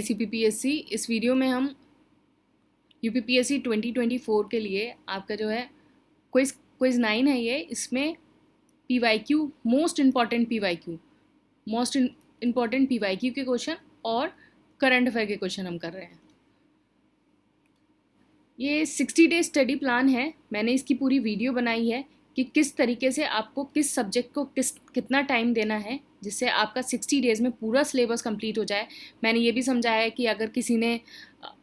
UPPSC. इस video में हम यूपीपीएससी 2024 के लिए आपका जो है क्विज 9 है ये। इसमें पीवाईक्यू मोस्ट इम्पॉर्टेंट पीवाईक्यू के क्वेश्चन और करंट अफेयर के क्वेश्चन हम कर रहे हैं। ये 60 डे स्टडी प्लान है। मैंने इसकी पूरी वीडियो बनाई है कि किस तरीके से आपको किस सब्जेक्ट को कितना टाइम देना है जिससे आपका 60 डेज़ में पूरा सिलेबस कंप्लीट हो जाए। मैंने ये भी समझाया है कि अगर किसी ने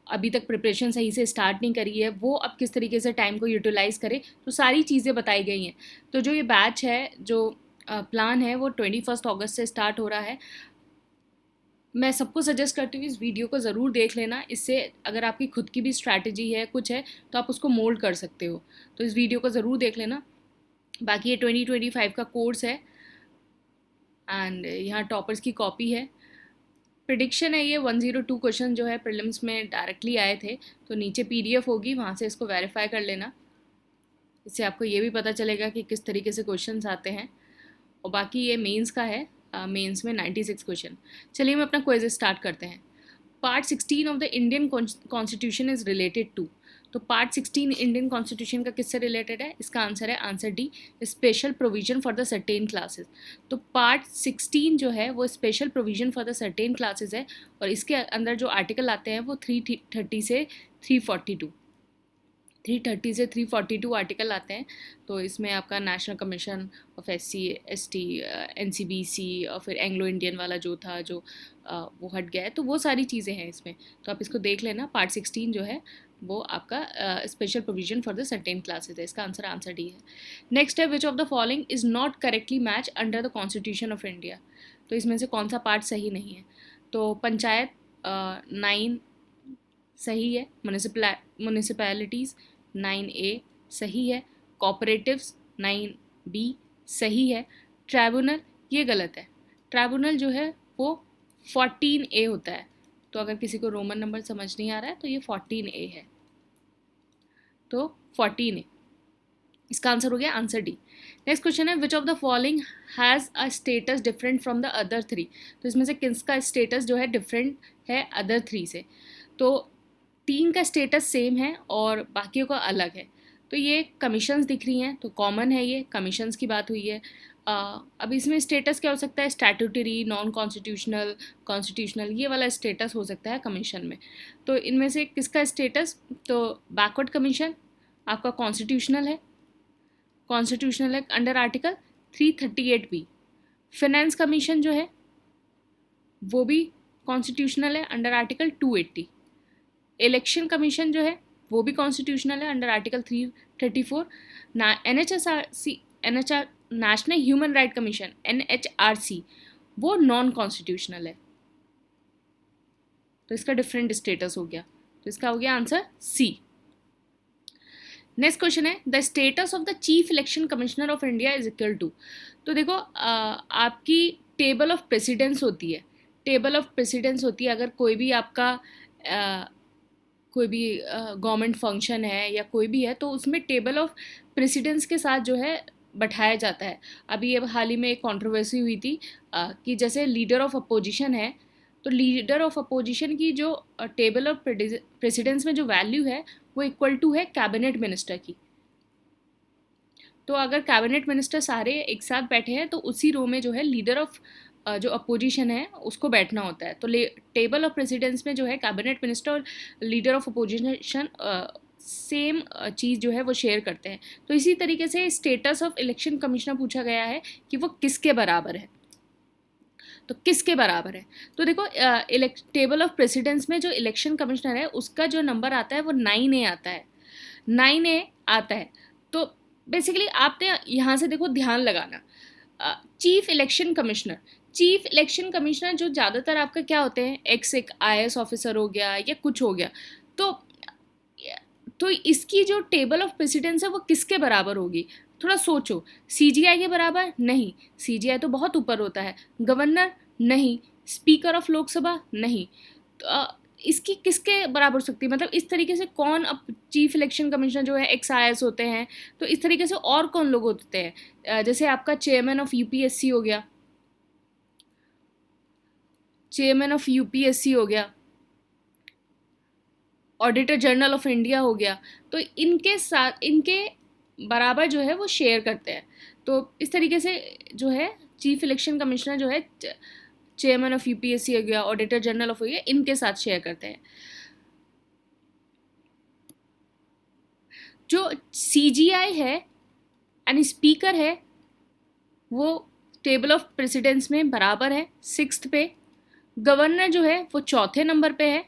अभी तक प्रिपरेशन सही से स्टार्ट नहीं करी है वो अब किस तरीके से टाइम को यूटिलाइज़ करे, तो सारी चीज़ें बताई गई हैं। तो जो ये बैच है, जो प्लान है, वो 21 अगस्त से स्टार्ट हो रहा है। मैं सबको सजेस्ट करती हूँ इस वीडियो को ज़रूर देख लेना। इससे अगर आपकी खुद की भी स्ट्रैटेजी है, कुछ है, तो आप उसको मोल्ड कर सकते हो। तो इस वीडियो को ज़रूर देख लेना। बाकी ये 2025 का कोर्स है एंड यहाँ टॉपर्स की कॉपी है। प्रिडिक्शन है ये 102 क्वेश्चन जो है प्रीलिम्स में डायरेक्टली आए थे, तो नीचे PDF होगी, वहाँ से इसको वेरीफाई कर लेना। इससे आपको ये भी पता चलेगा कि किस तरीके से क्वेश्चंस आते हैं। और बाकी ये मेंस का है, मेंस में 96 क्वेश्चन। चलिए हम अपना क्विज स्टार्ट करते हैं। Part 16 of the Indian constitution is related to. तो पार्ट 16 इंडियन कॉन्स्टिट्यूशन का किससे रिलेटेड है? इसका आंसर है answer D, special provision for the certain classes. तो पार्ट 16 जो है वो special provision for the certain classes है और इसके अंदर जो आर्टिकल आते हैं वो 330 से 342 आर्टिकल आते हैं। तो इसमें आपका national commission of SC ST NCBC और फिर एंग्लो इंडियन वाला जो था, जो वो हट गया है, तो वो सारी चीज़ें हैं इसमें। तो आप इसको देख लेना। पार्ट 16 जो है वो आपका special provision for the certain classes है। इसका आंसर डी है। नेक्स्ट है, which of the following is not correctly match under the constitution of India. तो इसमें से कौन सा पार्ट सही नहीं है? तो पंचायत 9 सही है। म्यूनिसिपैलिटीज़ 9A सही है। कोऑपरेटिव्स 9B सही है। ट्राइब्यूनल ये गलत है। ट्राइब्यूनल जो है वो 14A होता है। तो अगर किसी को रोमन नंबर समझ नहीं आ रहा है तो ये 14A है। तो 14A इसका आंसर हो गया आंसर डी। नेक्स्ट क्वेश्चन है, which of the following has a status different from the other 3। तो इसमें से किसका स्टेटस जो है डिफरेंट है अदर 3 से? तो 3 का स्टेटस सेम है और बाकियों का अलग है। तो ये कमीशंस दिख रही हैं, तो कॉमन है, ये कमीशंस की बात हुई है। अब इसमें स्टेटस क्या हो सकता है? स्टैट्यूटरी, नॉन कॉन्स्टिट्यूशनल, कॉन्स्टिट्यूशनल, ये वाला स्टेटस हो सकता है कमीशन में। तो इनमें से किसका स्टेटस? तो बैकवर्ड कमीशन आपका कॉन्स्टिट्यूशनल है under article 338B। Finance commission जो है वो भी कॉन्स्टिट्यूशनल है अंडर आर्टिकल 280। इलेक्शन कमीशन जो है वो भी कॉन्स्टिट्यूशनल है under article 334। NHRC national human right commission NHRC वो नॉन कॉन्स्टिट्यूशनल है। तो इसका डिफरेंट स्टेटस हो गया। तो इसका हो गया आंसर सी। नेक्स्ट क्वेश्चन है, the status of the chief election commissioner of India is equal to. तो देखो आपकी टेबल ऑफ प्रेसिडेंस होती है। अगर कोई भी आपका कोई भी गवर्नमेंट फंक्शन है या कोई भी है तो उसमें टेबल ऑफ प्रेसिडेंस के साथ जो है बैठाया जाता है। अभी ये हाल ही में एक कंट्रोवर्सी हुई थी कि जैसे लीडर ऑफ अपोजिशन है, तो लीडर ऑफ अपोजिशन की जो टेबल ऑफ प्रेसिडेंस में जो वैल्यू है वो इक्वल टू है कैबिनेट मिनिस्टर की। तो अगर कैबिनेट मिनिस्टर सारे एक साथ बैठे हैं तो उसी रो में जो है लीडर ऑफ जो अपोजिशन है उसको बैठना होता है। तो टेबल ऑफ प्रेसिडेंस में जो है कैबिनेट मिनिस्टर और लीडर ऑफ अपोजिशन सेम चीज़ जो है वो शेयर करते हैं। तो इसी तरीके से स्टेटस ऑफ इलेक्शन कमिश्नर पूछा गया है कि वो किसके बराबर है। तो किसके बराबर है? तो देखो टेबल ऑफ प्रेसिडेंस में जो इलेक्शन कमिश्नर है उसका जो नंबर आता है वो 9A आता है। 9A आता है। तो बेसिकली आपने यहाँ से देखो ध्यान लगाना, चीफ इलेक्शन कमिश्नर जो ज़्यादातर आपका क्या होते हैं, एक IAS ऑफिसर हो गया या कुछ हो गया। तो इसकी जो टेबल ऑफ प्रेसिडेंस है वो किसके बराबर होगी? थोड़ा सोचो। CGI के बराबर? नहीं, CGI तो बहुत ऊपर होता है। गवर्नर? नहीं। Speaker of Lok Sabha? नहीं। तो इसकी किसके बराबर हो सकती है? मतलब इस तरीके से कौन अब चीफ इलेक्शन कमिश्नर जो है IAS होते हैं, तो इस तरीके से और कौन लोग होते हैं? जैसे आपका चेयरमैन ऑफ UPSC हो गया, ऑडिटर जनरल ऑफ इंडिया हो गया, तो इनके साथ इनके बराबर जो है वो शेयर करते हैं। तो इस तरीके से जो है चीफ इलेक्शन कमिश्नर जो है चेयरमैन ऑफ यूपीएससी हो गया, ऑडिटर जनरल ऑफ हो गया, इनके साथ शेयर करते हैं। जो सीजीआई है यानी स्पीकर है वो टेबल ऑफ प्रेसिडेंस में बराबर है 6th पे। गवर्नर जो है वो 4थे नंबर पे है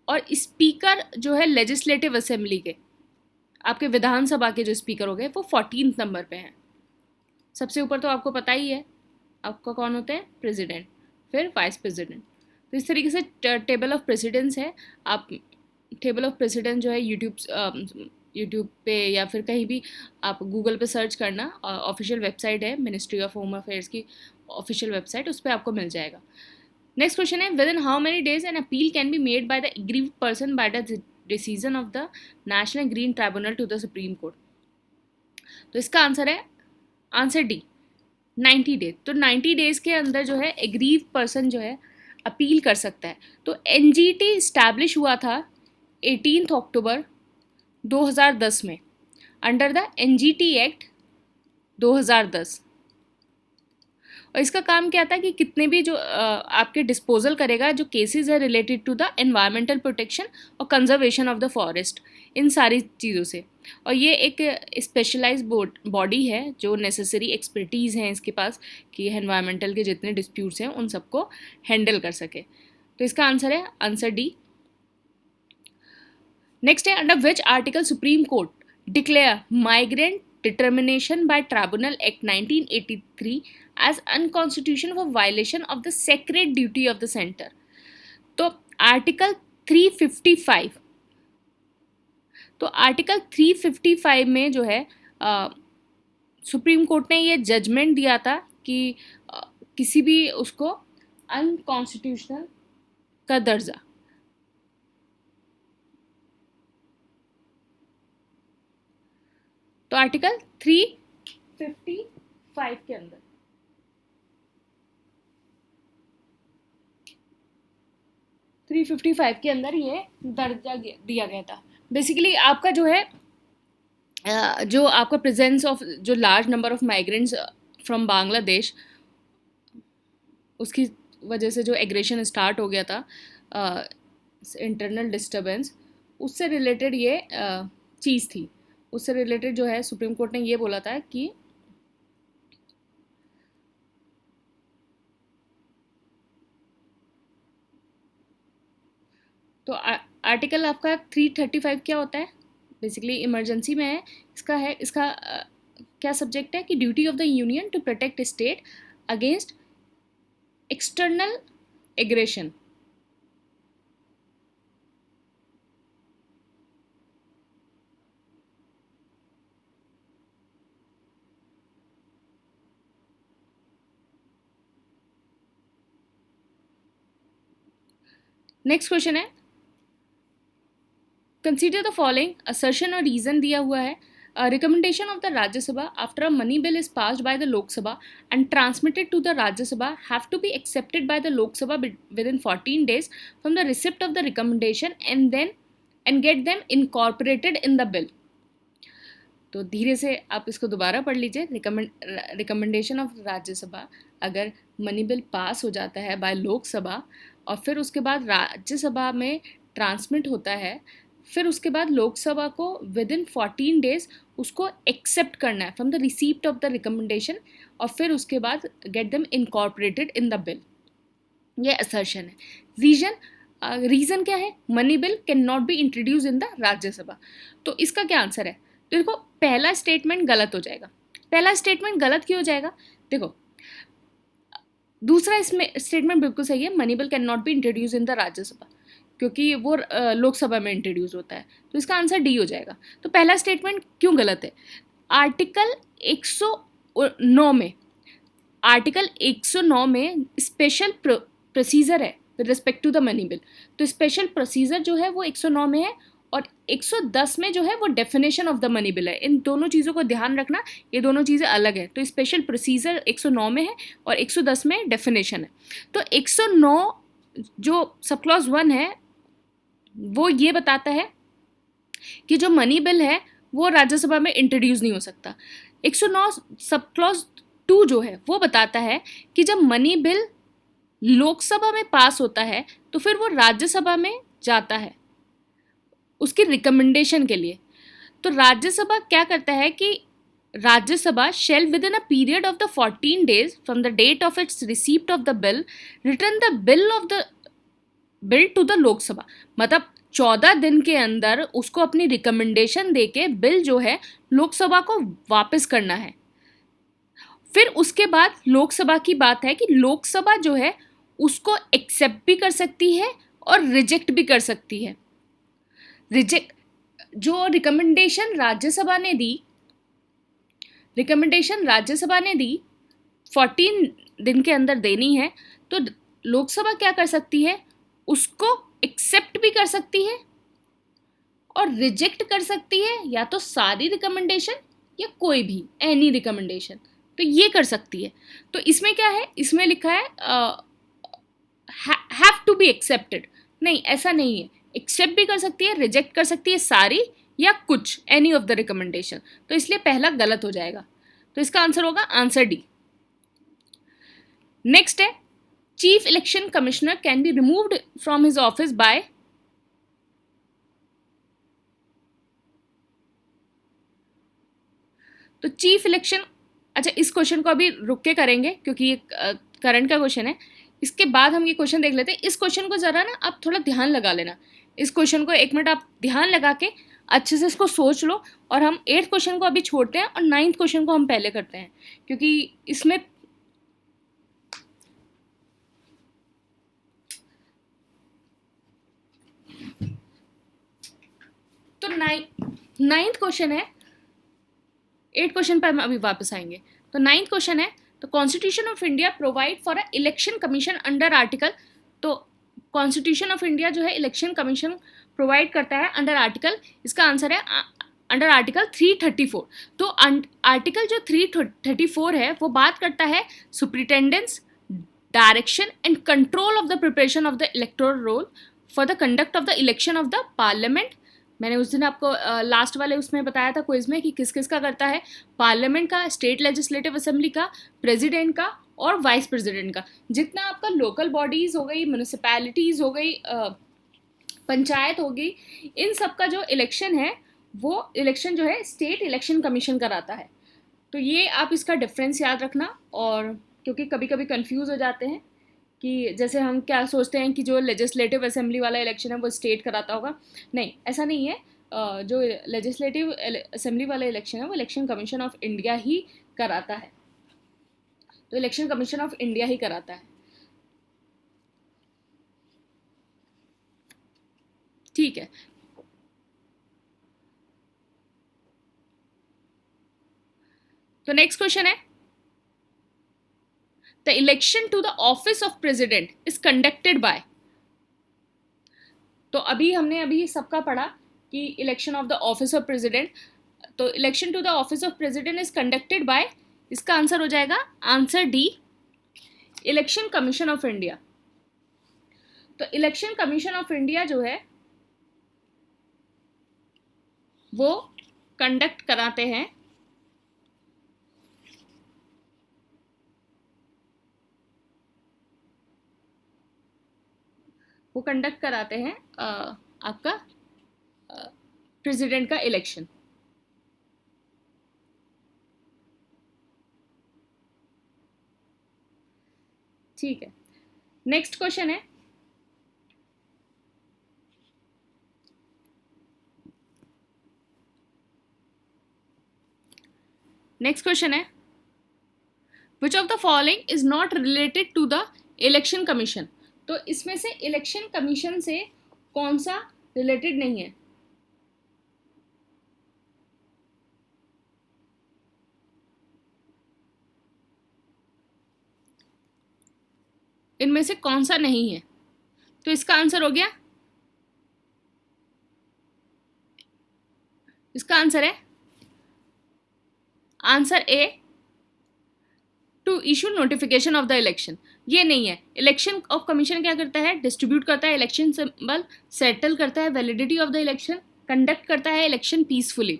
और स्पीकर जो है लेजिस्लेटिव असेंबली के, आपके विधानसभा के जो स्पीकर हो गए वो 14th नंबर पे हैं। सबसे ऊपर तो आपको पता ही है आपका कौन होते हैं, प्रेसिडेंट, फिर वाइस प्रेसिडेंट। तो इस तरीके से टेबल ऑफ प्रेसिडेंस है। आप टेबल ऑफ प्रेसिडेंट जो है यूट्यूब पे या फिर कहीं भी आप गूगल पे सर्च करना, ऑफिशियल वेबसाइट है मिनिस्ट्री ऑफ होम अफेयर्स की ऑफिशियल वेबसाइट, उस पर आपको मिल जाएगा। नेक्स्ट क्वेश्चन है, within how many days an appeal can be made by the aggrieved person by the decision of the national green tribunal to the supreme court. तो इसका answer है answer D 90 days. तो 90 days के अंदर जो है aggrieve person जो है अपील कर सकता है। तो एनजीटी इस्टेब्लिश हुआ था 18 अक्टूबर 2010 में अंडर द एनजीटी एक्ट 2010। और इसका काम क्या था कि कितने भी जो आपके डिस्पोजल करेगा जो केसेस है related to the environmental protection और कंजर्वेशन ऑफ द फॉरेस्ट, इन सारी चीज़ों से। और ये एक स्पेशलाइज बॉडी है जो नेसेसरी एक्सपर्टीज़ हैं इसके पास कि एनवायरमेंटल के जितने डिस्प्यूट्स हैं उन सबको हैंडल कर सके। तो इसका आंसर है आंसर डी। नेक्स्ट है, under which article supreme court declare migrant determination by tribunal act 1983 as unconstitutional for violation of the sacred duty of the center। तो आर्टिकल 355, तो आर्टिकल 355 में जो है सुप्रीम कोर्ट ने ये जजमेंट दिया था कि किसी भी उसको अनकॉन्स्टिट्यूशनल का दर्जा। तो आर्टिकल 355 के अंदर ये दर्जा दिया गया था। बेसिकली आपका जो है जो आपका प्रेजेंस ऑफ जो large number of migrants from Bangladesh, उसकी वजह से जो एग्रेशन स्टार्ट हो गया था, इंटरनल डिस्टर्बेंस, उससे रिलेटेड ये चीज़ थी। उससे रिलेटेड जो है सुप्रीम कोर्ट ने ये बोला था कि तो आर्टिकल आपका 335 क्या होता है, बेसिकली इमरजेंसी में है। इसका क्या सब्जेक्ट है कि duty of the union to protect state against external aggression. Next question है, कंसीडर द फॉलोइंग असर्शन और रीजन दिया हुआ है। Recommendation of the Rajya Sabha after a money bill is passed by the Lok Sabha and transmitted to the Rajya Sabha have to be accepted by the Lok Sabha within 14 days from the receipt of the recommendation and get them incorporated in the bill. तो धीरे से आप इसको दोबारा पढ़ लीजिए। Recommendation of Rajya Sabha, अगर money bill pass हो जाता है बाय लोकसभा और फिर उसके बाद राज्यसभा में ट्रांसमिट होता है, फिर उसके बाद लोकसभा को विद इन 14 days उसको एक्सेप्ट करना है from the receipt of the recommendation और फिर उसके बाद gate them incorporated in the bill. ये असर्शन है। रीज़न क्या है, money bill can not be introduce in the Rajya Sabha. तो इसका क्या आंसर है, तो देखो पहला स्टेटमेंट गलत हो जाएगा। पहला स्टेटमेंट गलत क्यों हो जाएगा, देखो दूसरा इसमें स्टेटमेंट बिल्कुल सही है, money bill can not be introduce in the Rajya Sabha, क्योंकि वो लोकसभा में इंट्रोड्यूस होता है। तो इसका आंसर डी हो जाएगा। तो पहला स्टेटमेंट क्यों गलत है, आर्टिकल 109 में स्पेशल प्रोसीजर है with respect to the money bill. तो स्पेशल प्रोसीजर जो है वो 109 में है और 110 में जो है वो definition of the money bill है। इन दोनों चीज़ों को ध्यान रखना, ये दोनों चीज़ें अलग है। तो स्पेशल प्रोसीजर 109 में है और 110 में डेफिनेशन है। तो 109 जो सब क्लॉज 1 है वो ये बताता है कि जो मनी बिल है वो राज्यसभा में इंट्रोड्यूस नहीं हो सकता। 109 सब क्लॉज 2 जो है वो बताता है कि जब मनी बिल लोकसभा में पास होता है तो फिर वो राज्यसभा में जाता है उसकी रिकमेंडेशन के लिए। तो राज्यसभा क्या करता है कि Rajya Sabha shall within a period of the 14 days from the date of its receipt of the bill return the bill to the Lok Sabha. मतलब 14 दिन के अंदर उसको अपनी रिकमेंडेशन देके बिल जो है लोकसभा को वापस करना है। फिर उसके बाद लोकसभा की बात है कि लोकसभा जो है उसको एक्सेप्ट भी कर सकती है और रिजेक्ट भी कर सकती है। रिजेक्ट जो रिकमेंडेशन राज्यसभा ने दी 14 दिन के अंदर देनी है, तो लोकसभा क्या कर सकती है, उसको एक्सेप्ट भी कर सकती है और रिजेक्ट कर सकती है, या तो सारी रिकमेंडेशन या कोई भी एनी रिकमेंडेशन, तो ये कर सकती है। तो इसमें क्या है, इसमें लिखा है हैव टू बी एक्सेप्टेड, नहीं ऐसा नहीं है, एक्सेप्ट भी कर सकती है, रिजेक्ट कर सकती है सारी या कुछ, एनी ऑफ द रिकमेंडेशन। तो इसलिए पहला गलत हो जाएगा, तो इसका आंसर होगा आंसर डी। नेक्स्ट है chief election commissioner can be removed from his office by, तो चीफ इलेक्शन, अच्छा इस क्वेश्चन को अभी रुक के करेंगे क्योंकि ये करंट का क्वेश्चन है, इसके बाद हम ये क्वेश्चन देख लेते हैं। इस क्वेश्चन को ज़रा ना आप थोड़ा ध्यान लगा लेना, इस क्वेश्चन को 1 मिनट आप ध्यान लगा के अच्छे से इसको सोच लो, और हम 8th क्वेश्चन को अभी छोड़ते हैं और 9th क्वेश्चन को हम पहले करते हैं क्योंकि इसमें तो 9th क्वेश्चन है, 8th क्वेश्चन पर हम अभी वापस आएंगे। तो 9th क्वेश्चन है, तो constitution of India provide for a election commission under article, तो कॉन्स्टिट्यूशन ऑफ इंडिया जो है इलेक्शन कमीशन प्रोवाइड करता है अंडर आर्टिकल, इसका आंसर है अंडर आर्टिकल 334। तो आर्टिकल जो 334 है वो बात करता है superintendence, direction and control of the preparation of the electoral roll for the conduct of the election of the parliament. मैंने उस दिन आपको लास्ट वाले उसमें बताया था क्विज में कि किस किस का करता है, पार्लियामेंट का, स्टेट लेजिस्लेटिव असेंबली का, प्रेसिडेंट का और वाइस प्रेसिडेंट का। जितना आपका लोकल बॉडीज़ हो गई, म्यूनिसिपैलिटीज़ हो गई, पंचायत हो गई, इन सब का जो इलेक्शन है वो इलेक्शन जो है स्टेट इलेक्शन कमीशन कराता है। तो ये आप इसका डिफरेंस याद रखना, और क्योंकि कभी कभी कंफ्यूज हो जाते हैं कि जैसे हम क्या सोचते हैं कि जो लेजिस्लेटिव असेंबली वाला इलेक्शन है वो स्टेट कराता होगा, नहीं ऐसा नहीं है। जो लेजिस्लेटिव असेंबली वाला इलेक्शन है वो इलेक्शन कमीशन ऑफ इंडिया ही कराता है, तो इलेक्शन कमीशन ऑफ इंडिया ही कराता है। ठीक है, तो नेक्स्ट क्वेश्चन है the election to the office of president is conducted by, तो अभी सबका पढ़ा कि election of the office of president, तो election to the office of president is conducted by, इसका आंसर हो जाएगा answer D, election commission of India. तो इलेक्शन कमीशन ऑफ इंडिया जो है वो कंडक्ट कराते हैं आपका प्रेसिडेंट का इलेक्शन। ठीक है, नेक्स्ट क्वेश्चन है which of the following is not related to the election commission, तो इसमें से इलेक्शन कमीशन से कौन सा रिलेटेड नहीं है। इनमें से कौन सा नहीं है, तो इसका आंसर हो गया, इसका आंसर है answer A, to issue notification of the election, ये नहीं है। इलेक्शन ऑफ कमीशन क्या करता है, डिस्ट्रीब्यूट करता है इलेक्शन सिंबल, सेटल करता है validity of the election, conduct करता है इलेक्शन पीसफुली।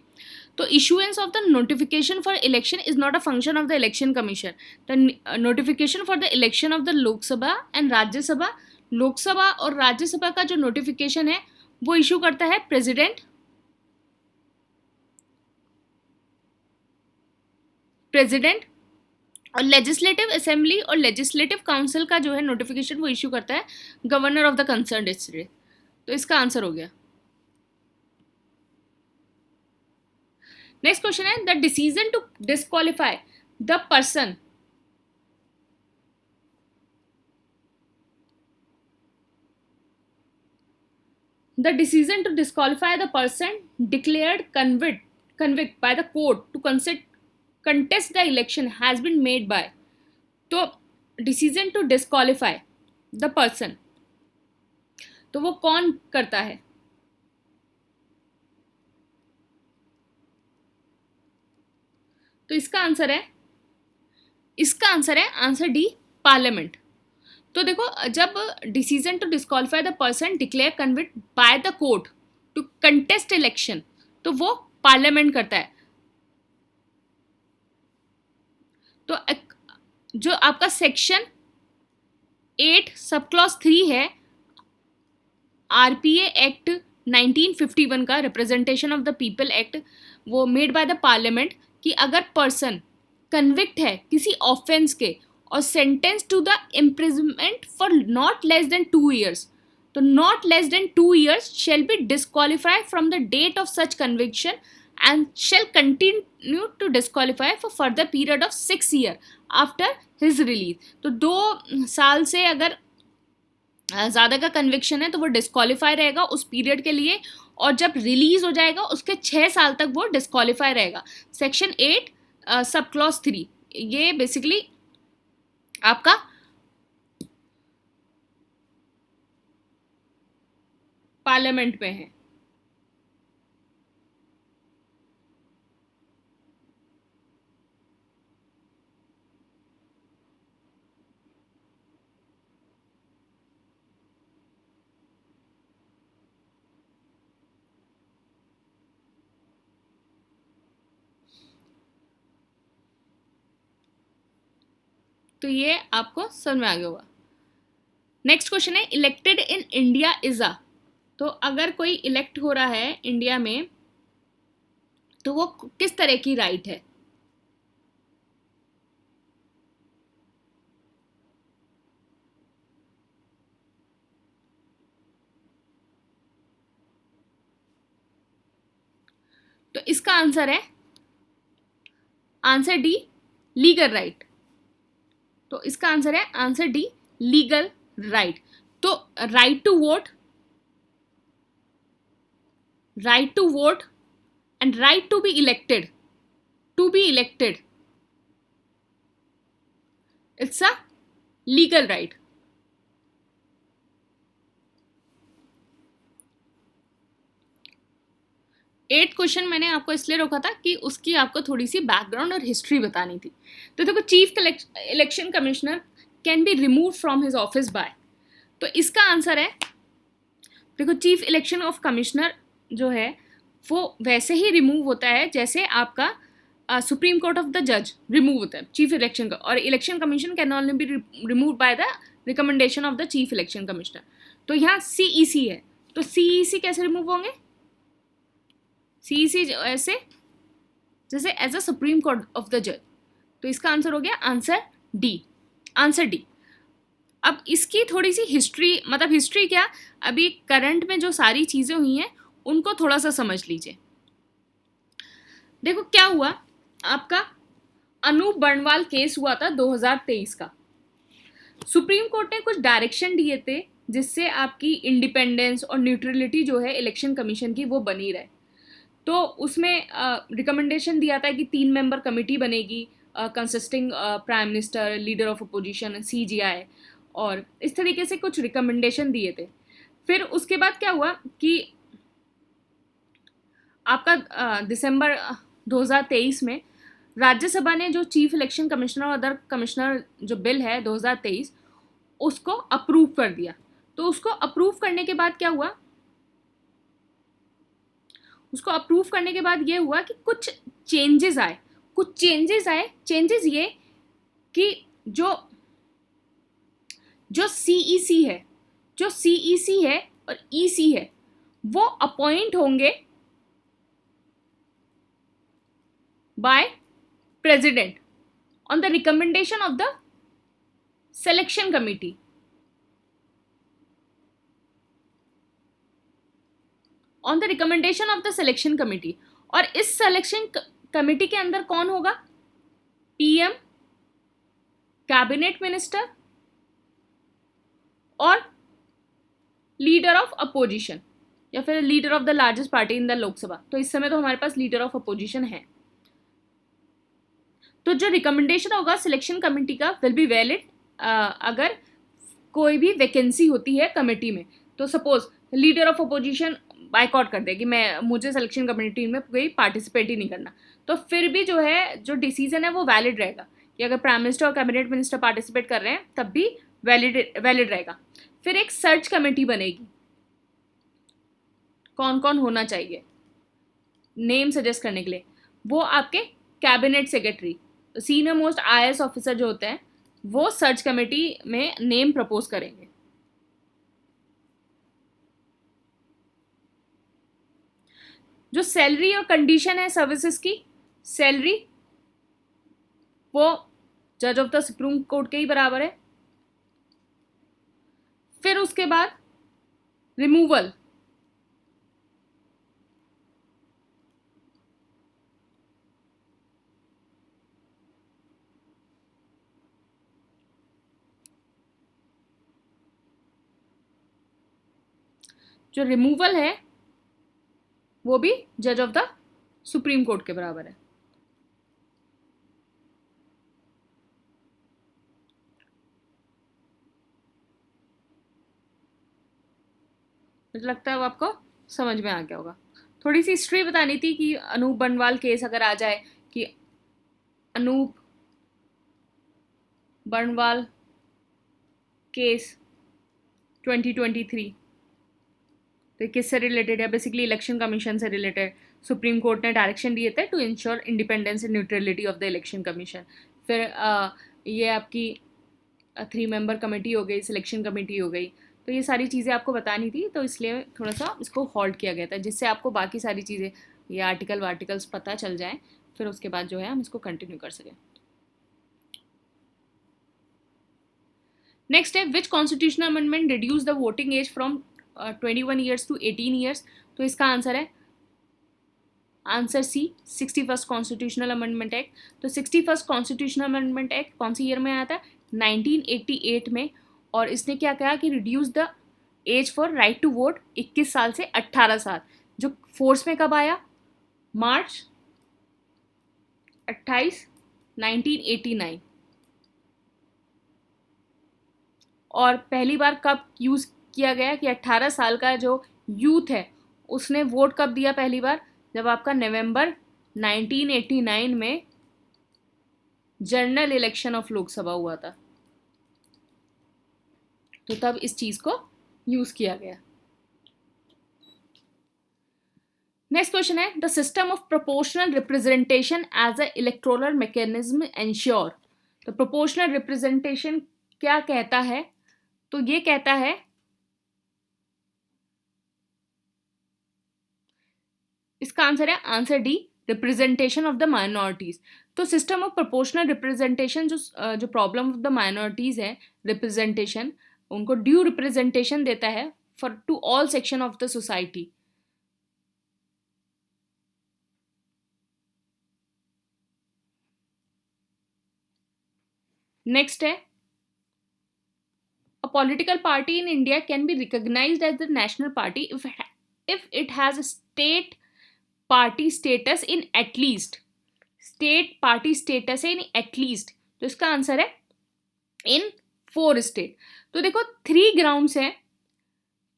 तो issuance of the notification for election is not a function of the election commission. The notification for the election of the Lok Sabha and Rajya Sabha, Lok Sabha और राज्यसभा का जो notification है वो इशू करता है प्रेसिडेंट, और लेजिस्लेटिव असेंबली और लेजिस्लेटिव काउंसिल का जो है नोटिफिकेशन वो इशू करता है governor of the concern district. तो इसका आंसर हो गया। नेक्स्ट क्वेश्चन है the decision to disqualify the person declared convict by the court to contest the election has been made by। तो decision to disqualify the person, तो वो कौन करता है? तो इसका आंसर है आंसर डी, पार्लियामेंट। तो देखो, जब decision to disqualify the person declare convict by the court to contest election, तो वो पार्लियामेंट करता है। तो जो आपका सेक्शन 8 सब क्लॉज 3 है आरपीए एक्ट 1951 का, representation of the people act, वो मेड बाय द पार्लियामेंट, कि अगर पर्सन कन्विक्ट है किसी ऑफेंस के और sentence to the imprisonment for not less than 2 years, तो not less than 2 years shall be disqualified from the date of such conviction and shall continue to disqualify for further period of 6 years after his release. तो 2 साल से अगर ज़्यादा का conviction है तो वो डिस्क्वालीफाई रहेगा उस पीरियड के लिए, और जब रिलीज हो जाएगा उसके 6 साल तक वो डिस्क्वालीफाई रहेगा। सेक्शन 8 सब क्लॉज 3 ये बेसिकली आपका पार्लियामेंट में है। तो ये आपको समझ में आ गया होगा। नेक्स्ट क्वेश्चन है elected in India is a, तो अगर कोई इलेक्ट हो रहा है इंडिया में तो वो किस तरह की राइट है? तो इसका आंसर है आंसर डी, लीगल राइट। तो इसका आंसर है आंसर डी, लीगल राइट। तो right to vote and right to be elected, it's a legal right. 8th question मैंने आपको इसलिए रोका था कि उसकी आपको थोड़ी सी बैकग्राउंड और हिस्ट्री बतानी थी। तो देखो, chief election commissioner can be remove from his office by, तो इसका आंसर है, देखो चीफ इलेक्शन ऑफ कमिश्नर जो है वो वैसे ही रिमूव होता है जैसे आपका सुप्रीम कोर्ट ऑफ द जज रिमूव होता है चीफ इलेक्शन का, और election commission can only be remove by the recommendation of the chief election commissioner. तो यहाँ सीईसी है, तो सीईसी कैसे रिमूव होंगे? सीईसी ऐसे जैसे as a supreme court of the जज। तो इसका आंसर हो गया आंसर डी, आंसर डी। अब इसकी थोड़ी सी हिस्ट्री, मतलब हिस्ट्री क्या, अभी करंट में जो सारी चीज़ें हुई हैं उनको थोड़ा सा समझ लीजिए। देखो क्या हुआ, आपका अनूप बर्णवाल केस हुआ था 2023 का। सुप्रीम कोर्ट ने कुछ डायरेक्शन दिए थे जिससे आपकी इंडिपेंडेंस और न्यूट्रलिटी जो है इलेक्शन कमीशन की वो बनी रहे। तो उसमें रिकमेंडेशन दिया था कि 3 मेंबर कमेटी बनेगी consisting prime minister, leader of opposition, CGI, और इस तरीके से कुछ रिकमेंडेशन दिए थे। फिर उसके बाद क्या हुआ कि आपका दिसंबर 2023 में राज्यसभा ने जो चीफ इलेक्शन कमिश्नर और अदर कमिश्नर जो बिल है 2023 उसको अप्रूव कर दिया। तो उसको अप्रूव करने के बाद क्या हुआ, उसको अप्रूव करने के बाद ये हुआ कि कुछ चेंजेस आए। चेंजेस ये कि जो सीईसी है, जो सीईसी है और ईसी है वो अपॉइंट होंगे by president on the recommendation of the selection committee. On the recommendation of the selection committee. और इस सिलेक्शन कमिटी के अंदर कौन होगा? पीएम, कैबिनेट मिनिस्टर और लीडर ऑफ अपोजिशन या फिर leader of the largest party in the Lok Sabha. तो इस समय तो हमारे पास लीडर ऑफ अपोजिशन है। तो जो रिकमेंडेशन होगा सिलेक्शन कमेटी का विल बी वैलिड अगर कोई भी वैकेंसी होती है कमेटी में। तो suppose leader of opposition boycott कर दे कि मुझे सिलेक्शन कमेटी में कोई पार्टिसिपेट ही नहीं करना, तो फिर भी जो है जो डिसीजन है वो वैलिड रहेगा कि अगर प्राइम मिनिस्टर और कैबिनेट मिनिस्टर पार्टिसिपेट कर रहे हैं तब भी वैलिड रहेगा। फिर एक सर्च कमेटी बनेगी, कौन कौन होना चाहिए नेम सजेस्ट करने के लिए। वो आपके cabinet secretary, senior most IAS officer जो होते हैं वो सर्च कमेटी में नेम प्रपोज करेंगे। जो सैलरी और कंडीशन है सर्विसेज की, सैलरी वो जज ऑफ द सुप्रीम कोर्ट के ही बराबर है। फिर उसके बाद रिमूवल, जो रिमूवल है वो भी जज ऑफ द सुप्रीम कोर्ट के बराबर है। मुझे लगता है वो आपको समझ में आ गया होगा। थोड़ी सी हिस्ट्री बतानी थी कि अनूप बनवाल केस अगर आ जाए कि अनूप बनवाल केस 2023 तो किससे रिलेटेड है? बेसिकली इलेक्शन कमीशन से रिलेटेड। सुप्रीम कोर्ट ने डायरेक्शन दिए थे to ensure independence and neutrality of the election commission. फिर ये आपकी 3 मेंबर कमेटी हो गई, सिलेक्शन कमेटी हो गई। तो ये सारी चीज़ें आपको बतानी थी, तो इसलिए थोड़ा सा इसको हॉल्ट किया गया था जिससे आपको बाकी सारी चीज़ें ये आर्टिकल्स पता चल जाएँ, फिर उसके बाद जो है हम इसको कंटिन्यू कर सकें। नेक्स्ट है which constitutional amendment reduce the voting age from 21 years to 18 years. तो इसका आंसर है answer C, 61st constitutional amendment act. तो 61st कॉन्स्टिट्यूशनल अमेंडमेंट एक्ट कौन सी ईयर में आया था? 1988 में। और इसने क्या कहा कि reduce the age for right to vote 21 साल से 18 साल। जो फोर्स में कब आया? मार्च 28, 1989। और पहली बार कब यूज़ किया गया कि 18 साल का जो यूथ है उसने वोट कब दिया पहली बार? जब आपका नवंबर 1989 में जनरल इलेक्शन ऑफ लोकसभा हुआ था, तो तब इस चीज को यूज किया गया। नेक्स्ट क्वेश्चन है the system of proportional representation as a electoral mechanism ensure. तो प्रोपोर्शनल रिप्रेजेंटेशन क्या कहता है? तो ये कहता है इसका आंसर है answer D, representation of the minorities. तो सिस्टम ऑफ प्रोपोर्शनल रिप्रेजेंटेशन जो प्रॉब्लम ऑफ द माइनॉरिटीज है रिप्रेजेंटेशन, उनको ड्यू रिप्रेजेंटेशन देता है for to all section of the society. Next है a political party in India can be recognized as the national party if it has a state party status in at least state party status in at least। तो इसका answer है इन 4 state. तो देखो 3 grounds हैं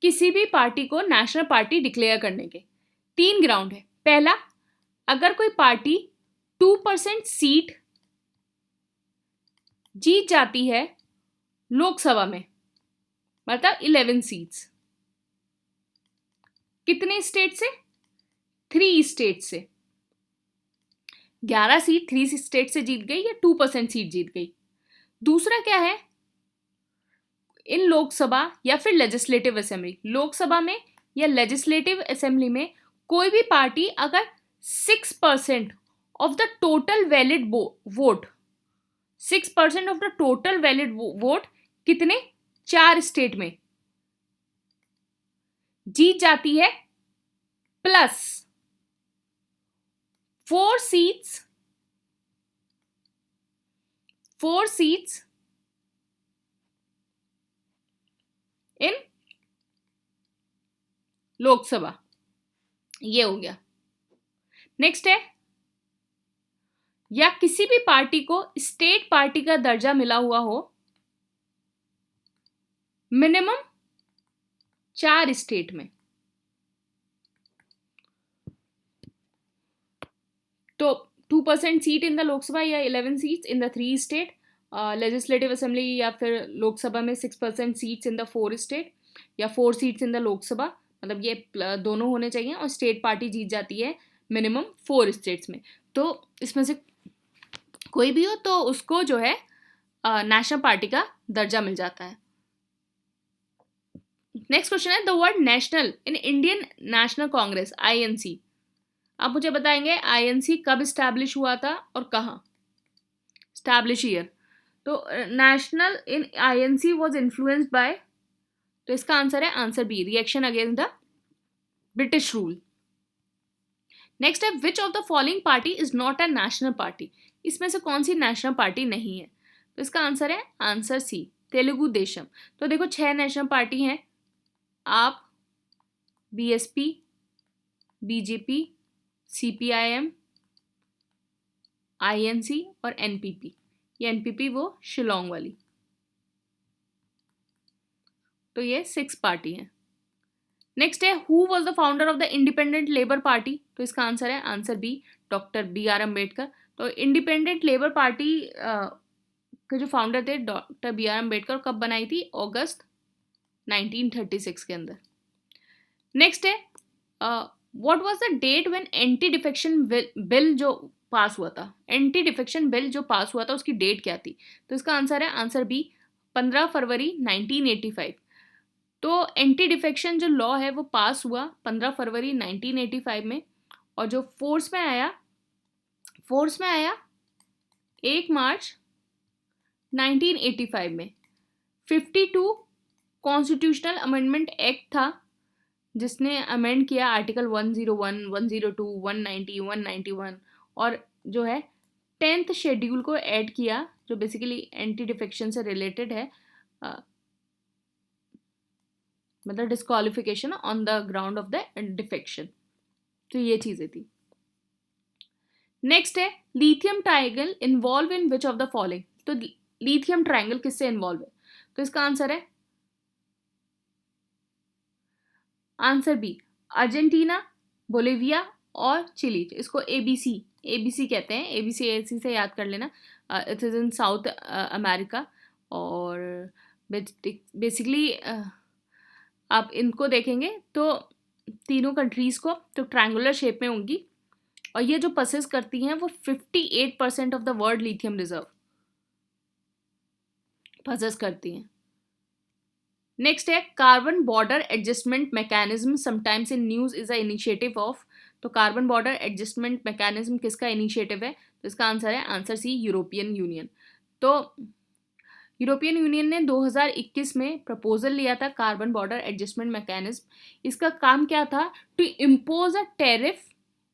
किसी भी party को national party declare करने के। 3 ग्राउंड है। पहला, अगर कोई पार्टी 2% सीट जीत जाती है लोकसभा में, मतलब 11 सीट्स। कितने स्टेट से? 3 स्टेट से। 11 सीट 3 स्टेट से जीत गई या 2% सीट जीत गई। दूसरा क्या है, इन लोकसभा या फिर लेजिस्लेटिव असेंबली, लोकसभा में या लेजिस्लेटिव असेंबली में कोई भी पार्टी अगर 6% of the total valid vote, 6% of the total valid vote कितने, 4 स्टेट में जीत जाती है, प्लस 4 सीट्स इन लोकसभा। ये हो गया। नेक्स्ट है, या किसी भी पार्टी को स्टेट पार्टी का दर्जा मिला हुआ हो मिनिमम 4 स्टेट में। तो 2% सीट इन द लोकसभा या 11 seats in the 3 state, legislative assembly या फिर लोकसभा में 6% सीट्स इन द 4 स्टेट, या 4 सीट्स इन द लोकसभा, मतलब ये दोनों होने चाहिए, और स्टेट पार्टी जीत जाती है मिनिमम 4 स्टेट्स में। तो इसमें से कोई भी हो तो उसको जो है नेशनल पार्टी का दर्जा मिल जाता है। नेक्स्ट क्वेश्चन है, the word national in Indian national Congress INC। आप मुझे बताएंगे INC कब स्टैब्लिश हुआ था और कहाँ, स्टैब्लिश ईयर। तो national in INC was influenced by, तो इसका आंसर है answer B, reaction against the British rule. Next है, which of the following party is not a national party. इसमें से कौन सी नेशनल पार्टी नहीं है, तो इसका आंसर है आंसर सी, तेलुगु देशम। तो देखो 6 नेशनल पार्टी हैं, आप, BSP, BJP, CPIM, INC और NPP। ये NPP वो शिलोंग वाली। तो ये 6 पार्टी हैं। नेक्स्ट है, who was the founder of the independent labour party. तो इसका आंसर है answer B, doctor BR Ambedkar. तो इंडिपेंडेंट लेबर पार्टी के जो फाउंडर थे डॉक्टर BR अम्बेडकर, कब बनाई थी, अगस्त 1936 के अंदर। नेक्स्ट है, what was the date when anti defection bill जो पास हुआ था, एंटी डिफेक्शन बिल जो पास हुआ था उसकी डेट क्या थी। तो इसका आंसर है आंसर बी, 15 फरवरी 1985। तो एंटी डिफेक्शन जो लॉ है वो पास हुआ 15 फरवरी 1985 में, और जो फोर्स में आया 1 मार्च 1985 में। 52 कॉन्स्टिट्यूशनल अमेंडमेंट एक्ट था जिसने अमेंड किया आर्टिकल 101, 102, 190, 191, और जो है 10th शेड्यूल को ऐड किया जो बेसिकली एंटी डिफेक्शन से रिलेटेड है, मतलब disqualification on the ground of the defection. तो ये चीजें थी। नेक्स्ट है, lithium triangle involve in which of the following. तो लिथियम ट्रायंगल किससे इन्वॉल्व है, तो इसका आंसर है आंसर बी, अर्जेंटीना, बोलिविया और चिली। इसको ABC कहते हैं, ABC से याद कर लेना। It is in south America, और बेसिकली आप इनको देखेंगे तो तीनों कंट्रीज को तो ट्रायंगुलर शेप में होंगी, और ये जो पसेस करती हैं वो 58% of the world lithium reserve possess करती हैं। नेक्स्ट है, carbon border adjustment mechanism sometimes in news is a initiative of. तो कार्बन बॉर्डर एडजस्टमेंट मैकेनिज्म किसका इनिशिएटिव है, तो इसका आंसर है आंसर सी, यूरोपियन यूनियन। तो यूरोपियन यूनियन ने 2021 में प्रपोजल लिया था कार्बन बॉर्डर एडजस्टमेंट मैकेनिज्म। इसका काम क्या था, to impose a tariff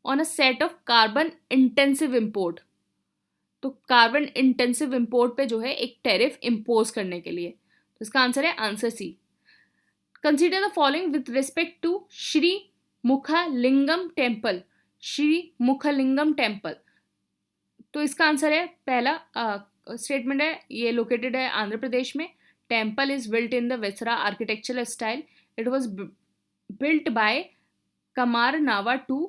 on a set of carbon intensive import. तो कार्बन इंटेंसिव इम्पोर्ट पे जो है एक टैरिफ इम्पोज करने के लिए। तो इसका आंसर है answer C. Consider the following with respect to Shri Mukhalingam temple. Shri Mukhalingam temple, तो इसका आंसर है पहला स्टेटमेंट है, ये लोकेटेड है आंध्र प्रदेश में। Temple is built in the Vesara architectural style. It was built by Kamarnava two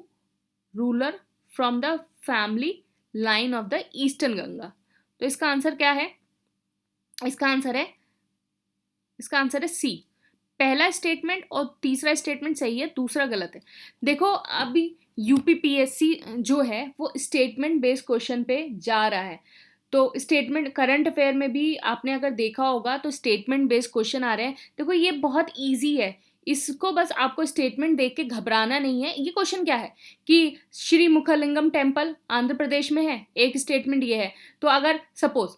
ruler from the family line of the eastern Ganga. तो इसका आंसर क्या है? इसका आंसर है सी। पहला स्टेटमेंट और तीसरा स्टेटमेंट सही है, दूसरा गलत है। देखो अभी यूपीपीएससी जो है वो स्टेटमेंट बेस्ड क्वेश्चन पे जा रहा है। तो स्टेटमेंट करंट अफेयर में भी आपने अगर देखा होगा तो स्टेटमेंट बेस्ड क्वेश्चन आ रहे हैं। देखो ये बहुत इजी है, इसको बस आपको स्टेटमेंट देख के घबराना नहीं है। ये क्वेश्चन क्या है कि श्री मुखलिंगम टेम्पल आंध्र प्रदेश में है, एक स्टेटमेंट ये है। तो अगर suppose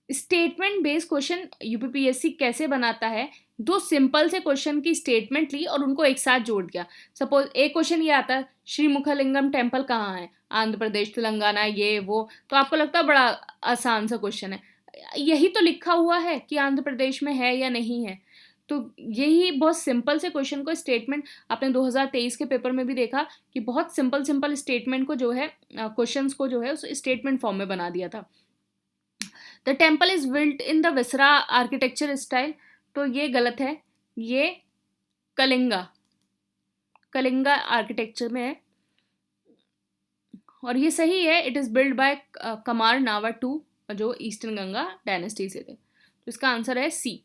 statement based question UPPSC कैसे बनाता है, दो सिंपल से क्वेश्चन की स्टेटमेंट ली और उनको एक साथ जोड़ दिया। सपोज एक क्वेश्चन ये आता है श्री मुखलिंगम टेम्पल कहाँ है, आंध्र प्रदेश, तेलंगाना, ये वो, तो आपको लगता है बड़ा आसान सा क्वेश्चन है, यही तो लिखा हुआ है कि आंध्र प्रदेश में है या नहीं है। तो यही बहुत सिंपल से क्वेश्चन को स्टेटमेंट, आपने 2023 के पेपर में भी देखा कि बहुत सिंपल सिंपल स्टेटमेंट को जो है क्वेश्चंस को जो है उस स्टेटमेंट फॉर्म में बना दिया था। The temple is built in the viscera architecture style, तो ये गलत है, ये कलिंगा कलिंगा आर्किटेक्चर में है। और ये सही है, it is build by Kamarnava two, जो ईस्टर्न गंगा डायनेस्टी से थे। तो इसका आंसर है सी।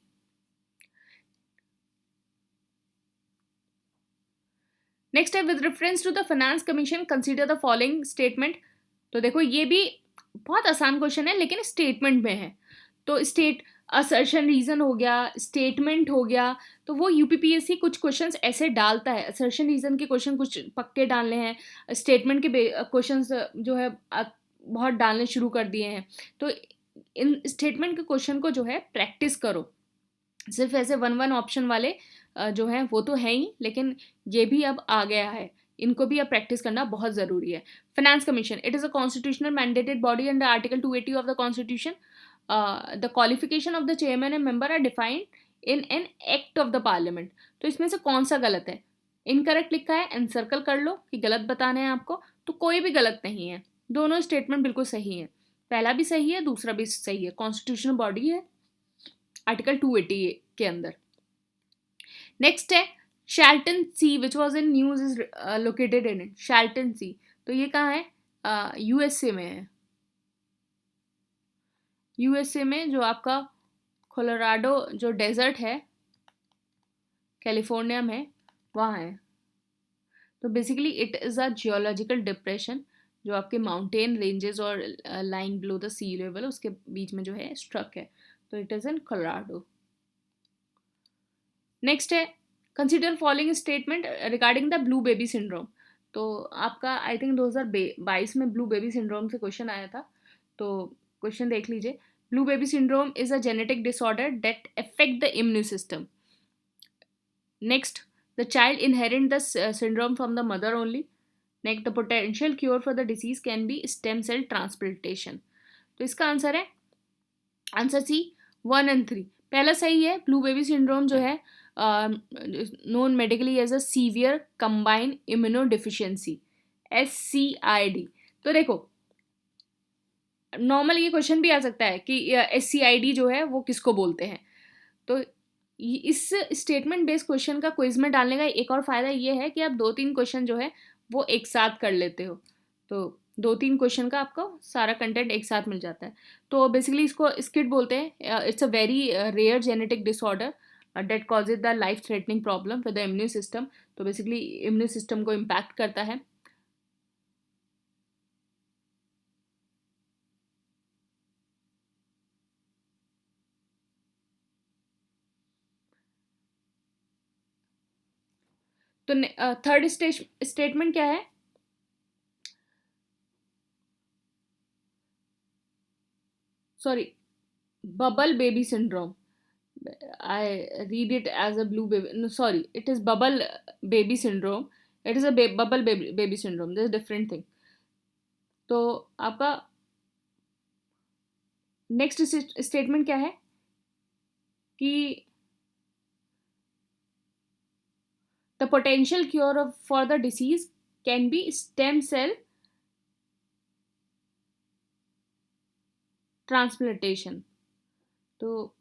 नेक्स्ट है with reference to the finance commission consider the following statement. तो देखो ये भी बहुत आसान क्वेश्चन है लेकिन स्टेटमेंट में है। तो स्टेट असर्शन रीजन हो गया, स्टेटमेंट हो गया, तो वो यूपीपीएससी कुछ क्वेश्चंस ऐसे डालता है। असर्शन रीजन के क्वेश्चन कुछ पक्के डालने हैं, स्टेटमेंट के क्वेश्चंस जो है बहुत डालने शुरू कर दिए हैं। तो इन स्टेटमेंट के क्वेश्चन को जो है प्रैक्टिस करो। सिर्फ ऐसे वन वन ऑप्शन वाले जो हैं वो तो है ही, लेकिन ये भी अब आ गया है, इनको भी अब प्रैक्टिस करना बहुत ज़रूरी है। Finance commission, it is a constitutional mandated body under article 280 of the constitution. The qualification of the chairman and member are defined in an act of the parliament. तो इसमें से कौन सा गलत है? इनकरेक्ट लिखा है, एनसर्कल कर लो कि गलत बताने हैं आपको। तो कोई भी गलत नहीं है, दोनों स्टेटमेंट बिल्कुल सही है। पहला भी सही है, दूसरा भी सही है, कॉन्स्टिट्यूशनल बॉडी है आर्टिकल 280 के अंदर। नेक्स्ट है Salton sea which was in news is located in it. Salton sea, तो ये कहाँ है? यूएसए में है। यूएसए में जो आपका कोलोराडो जो डेजर्ट है कैलिफोर्निया में, वहाँ है। तो basically it is a geological depression जो आपके माउंटेन रेंजेस और lying below the sea level उसके बीच में जो है स्ट्रक है। तो it is in Colorado. Next है consider following statement regarding the blue baby syndrome. तो आपका आई थिंक 2022 में ब्लू बेबी सिंड्रोम से क्वेश्चन आया था। तो क्वेश्चन देख लीजिए। Blue baby syndrome is a genetic disorder that affect the immune system. Next, the child inherit the syndrome from the mother only. Next, the potential cure for the disease can be stem cell transplantation. तो इसका answer है answer C 1 and 3। पहला सही है, blue baby syndrome जो है known medically as a severe combined immuno deficiency, SCID। तो देखो नॉर्मल ये क्वेश्चन भी आ सकता है कि SCID जो है वो किसको बोलते हैं। तो इस स्टेटमेंट बेस्ड क्वेश्चन का क्विज में डालने का एक और फायदा ये है कि आप 2-3 क्वेश्चन जो है वो एक साथ कर लेते हो। तो 2-3 क्वेश्चन का आपको सारा कंटेंट एक साथ मिल जाता है। तो बेसिकली इसको स्किड बोलते हैं। It's a very rare genetic disorder that causes the life threatening problem for the immune system. तो बेसिकली इम्यून सिस्टम को इम्पैक्ट करता है। तो थर्ड स्टेटमेंट क्या है? Sorry, bubble baby syndrome. I read it as a blue baby. No, sorry, it is bubble baby syndrome. It is a bubble baby syndrome. There's a different thing. तो आपका next statement क्या है कि the potential cure for the disease can be stem cell transplantation. तो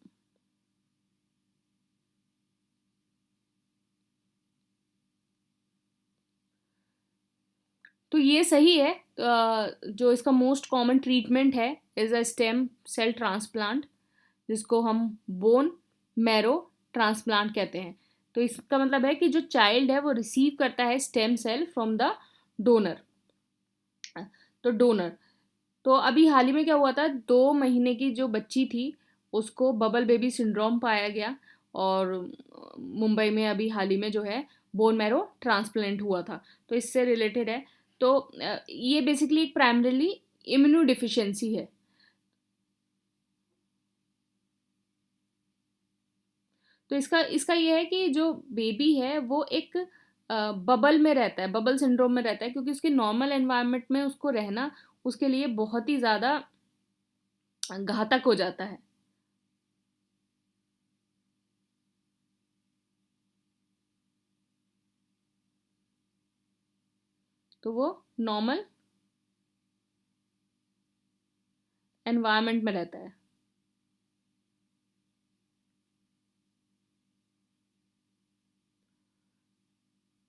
तो ये सही है। जो इसका मोस्ट कॉमन ट्रीटमेंट है is a stem cell transplant, जिसको हम बोन मैरो ट्रांसप्लांट कहते हैं। तो इसका मतलब है कि जो चाइल्ड है वो रिसीव करता है stem cell from the donor. तो डोनर, तो अभी हाल ही में क्या हुआ था, 2 महीने की जो बच्ची थी उसको बबल बेबी सिंड्रोम पाया गया, और मुंबई में अभी हाल ही में जो है बोन मैरो ट्रांसप्लांट हुआ था। तो इससे रिलेटेड है। तो ये बेसिकली एक प्राइमरीली इम्यूनो डिफिशियंसी है। तो इसका इसका ये है कि जो बेबी है वो एक बबल में रहता है, बबल सिंड्रोम में रहता है, क्योंकि उसके नॉर्मल एनवायरनमेंट में उसको रहना उसके लिए बहुत ही ज़्यादा घातक हो जाता है। तो वो नॉर्मल एनवायरनमेंट में रहता है।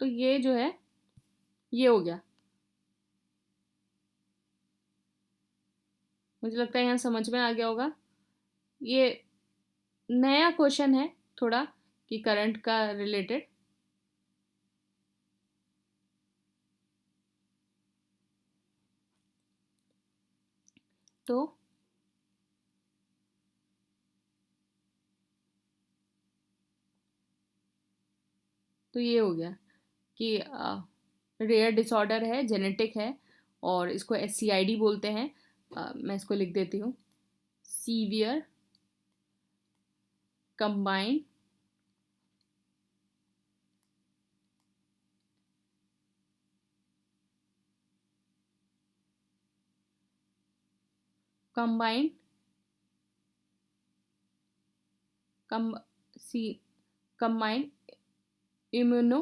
तो ये जो है ये हो गया। मुझे लगता है यहाँ समझ में आ गया होगा। ये नया क्वेश्चन है थोड़ा, कि करंट का रिलेटेड। तो ये हो गया कि रेयर डिसऑर्डर है, जेनेटिक है, और इसको SCID बोलते हैं। मैं इसको लिख देती हूँ, सीवियर कंबाइंड कंबाइंड कम सी कंबाइंड इम्यूनो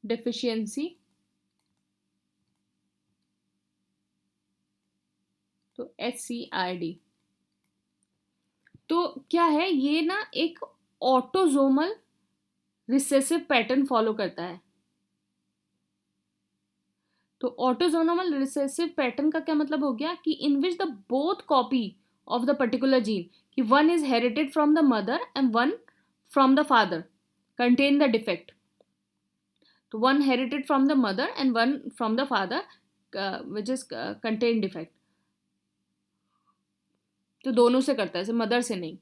डिफिशियंसी। तो SCID। तो क्या है ये ना, एक ऑटोजोमल रिसेसिव पैटर्न फॉलो करता है। तो ऑटोजोमल रिसेसिव पैटर्न का क्या मतलब हो गया, कि in which the both copy of the particular gene, कि one is herited from the mother and one from the father, contain the defect. तो one herited from the mother and one from the father which is contain defect. तो दोनों से करता है, सिर्फ mother से नहीं।